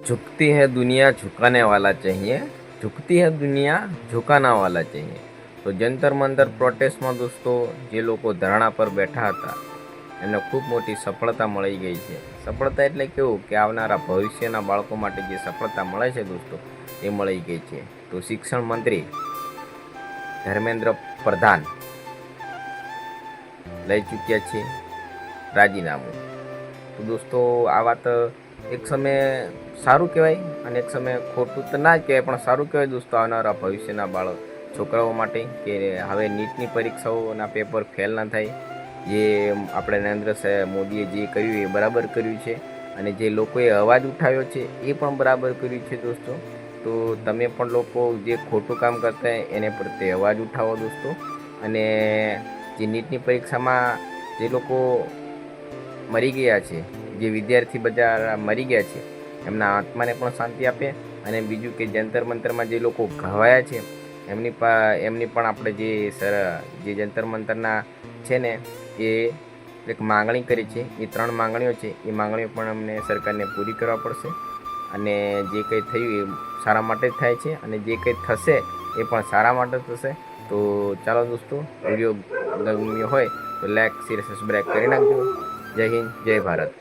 झुकती है दुनिया झुकाने वाला चाहिए, झुकती है दुनिया झुकाना वाला चाहिए। તો જંતર મંતર પ્રોટેસ્ટમાં દોસ્તો જે લોકો ધરણા પર બેઠા હતા એમને ખૂબ મોટી સફળતા મળી ગઈ છે। સફળતા એટલે કેવું કે આવનારા ભવિષ્યના બાળકો માટે જે સફળતા મળે છે દોસ્તો એ મળી ગઈ છે। તો શિક્ષણ મંત્રી ધર્મેન્દ્ર પ્રધાન લઈ ચૂક્યા છે રાજીનામું। તો દોસ્તો આ વાત એક સમયે સારું કહેવાય અને એક સમયે ખોટું તો ના જ કહેવાય, પણ સારું કહેવાય દોસ્તો આવનારા ભવિષ્યના છોકરાઓ માટે કે હવે નીટની પરીક્ષાઓના પેપર ફેલ ના થાય। જે આપણે નરેન્દ્ર મોદીએ જે કર્યું એ બરાબર કર્યું છે અને જે લોકોએ અવાજ ઉઠાવ્યો છે એ પણ બરાબર કર્યું છે દોસ્તો। તો તમે પણ લોકો જે ખોટું કામ કરતા હોય એને પ્રત્યે અવાજ ઉઠાવો દોસ્તો। અને જે નીટની પરીક્ષામાં જે લોકો મરી ગયા છે, જે વિદ્યાર્થી બધા મરી ગયા છે, એમના આત્માને પણ શાંતિ આપે। અને બીજું કે જંતર મંતરમાં જે લોકો ઘવાયા છે એમની પણ આપણે જે જંતર મંતરના છે ને એ એક માંગણી કરી છે, એ 3 માંગણીઓ છે, એ માંગણીઓ પણ અમને સરકારને પૂરી કરવા પડશે। અને જે કંઈ થયું એ સારા માટે જ થાય છે અને જે કંઈ થશે એ પણ સારા માટે થશે। તો ચાલો દોસ્તો, વિડીયો ગમ્યો હોય તો લાઈક શેર સબસ્ક્રાઈબ કરી નાખજો। જય હિન્દ, જય ભારત।